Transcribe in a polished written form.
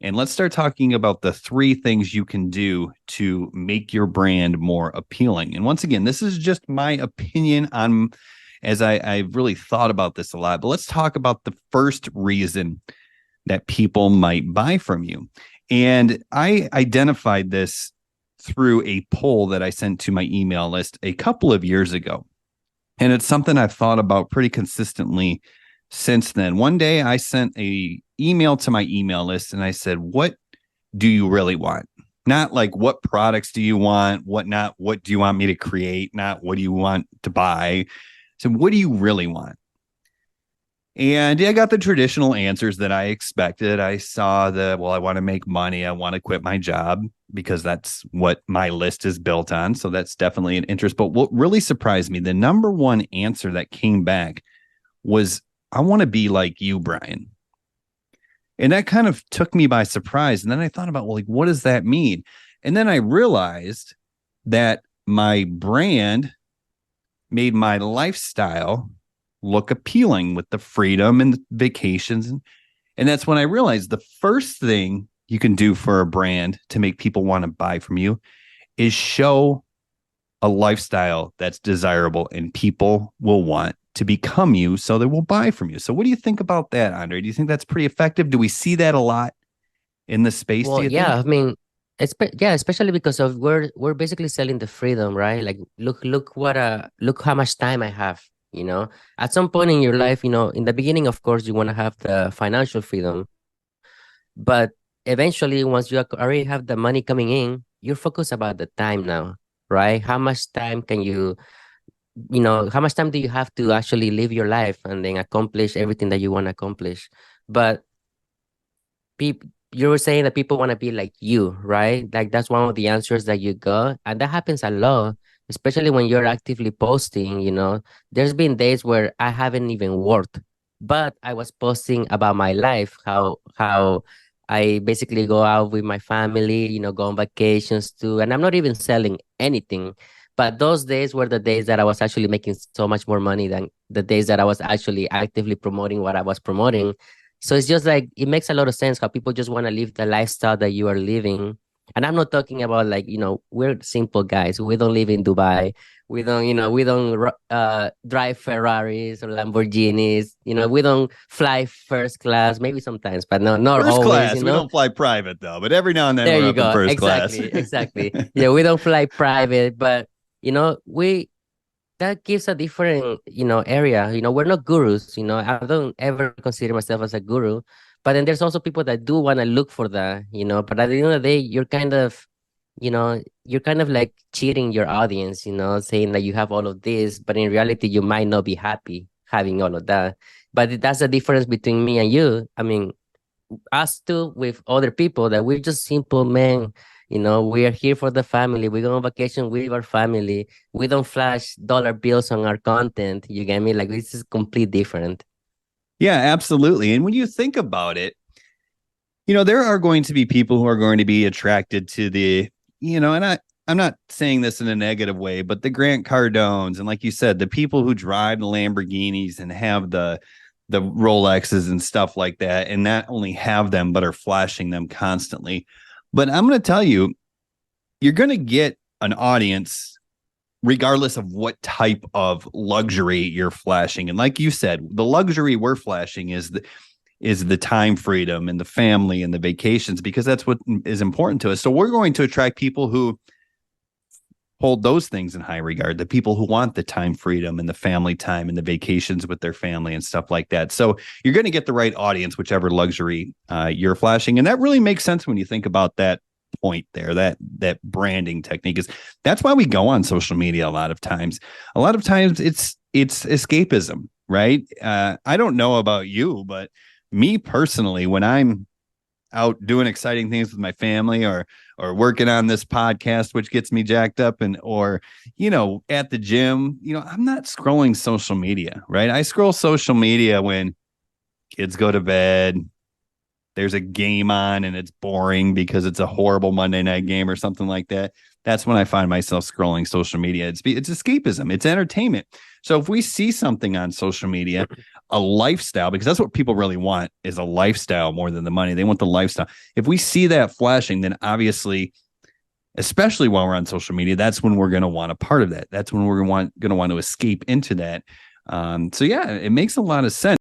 And let's start talking about the three things you can do to make your brand more appealing. And once again, this is just my opinion on as I've really thought about this a lot. But let's talk about the first reason that people might buy from you. And I identified this through a poll that I sent to my email list a couple of years ago. And it's something I've thought about pretty consistently since then. One day I sent a email to my email list and I said, what do you really want? Not like what products do you want, what do you want me to create, not what do you want to buy. So what do you really want? And I got the traditional answers that I expected. I saw I want to make money. I want to quit my job because that's what my list is built on. So that's definitely an interest. But what really surprised me, the number one answer that came back was, I want to be like you, Brian. And that kind of took me by surprise. And then I thought about, well, like, what does that mean? And then I realized that my brand made my lifestyle look appealing with the freedom and the vacations. And that's when I realized the first thing you can do for a brand to make people want to buy from you is show a lifestyle that's desirable and people will want to become you, so they will buy from you. So what do you think about that, Andre? Do you think that's pretty effective? Do we see that a lot in the space, do Well, you yeah, think? I mean, yeah, especially because of we're basically selling the freedom, right? Like, look how much time I have, you know. At some point in your life, in the beginning, of course, you want to have the financial freedom, but eventually, once you already have the money coming in, you're focused about the time now, right? How much time can how much time do you have to actually live your life and then accomplish everything that you want to accomplish? But people, you were saying that people want to be like you, right? Like that's one of the answers that you got, and that happens a lot, especially when you're actively posting. There's been days where I haven't even worked, but I was posting about my life, how I basically go out with my family, go on vacations too, and I'm not even selling anything. But those days were the days that I was actually making so much more money than the days that I was actually actively promoting what I was promoting. So it's just like it makes a lot of sense how people just want to live the lifestyle that you are living. And I'm not talking about like, we're simple guys. We don't live in Dubai. We don't drive Ferraris or Lamborghinis. We don't fly first class, maybe sometimes, but no, not First always, class. We don't fly private though, but every now and then There we're you up in go. first class. Exactly, exactly. Yeah, we don't fly private, but we that gives a different area. We're not gurus. I don't ever consider myself as a guru, but then there's also people that do want to look for that. But at the end of the day, you're kind of like cheating your audience, saying that you have all of this, but in reality you might not be happy having all of that. But that's the difference between me and you. I mean, us too with other people, that we're just simple men. We are here for the family. We go on vacation with our family. We don't flash dollar bills on our content. You get me? Like, this is complete different. Yeah, absolutely. And when you think about it, there are going to be people who are going to be attracted to and I'm not saying this in a negative way, but the Grant Cardones and, like you said, the people who drive the Lamborghinis and have the Rolexes and stuff like that, and not only have them but are flashing them constantly. But I'm going to tell you, you're going to get an audience regardless of what type of luxury you're flashing. And like you said, the luxury we're flashing is the time freedom and the family and the vacations, because that's what is important to us. So we're going to attract people who hold those things in high regard, the people who want the time freedom and the family time and the vacations with their family and stuff like that. So you're going to get the right audience, whichever luxury you're flashing. And that really makes sense when you think about that point there, that branding technique. Is that's why we go on social media a lot of times. It's escapism, right? I don't know about you, but me personally, when I'm out doing exciting things with my family, or working on this podcast, which gets me jacked up, and or at the gym, I'm not scrolling social media, right? I scroll social media when kids go to bed, there's a game on and it's boring because it's a horrible Monday night game or something like that. That's when I find myself scrolling social media. It's escapism, it's entertainment. So if we see something on social media, a lifestyle, because that's what people really want is a lifestyle more than the money. They want the lifestyle. If we see that flashing, then obviously, especially while we're on social media, that's when we're going to want a part of that. That's when we're going to want to escape into that. So yeah, it makes a lot of sense.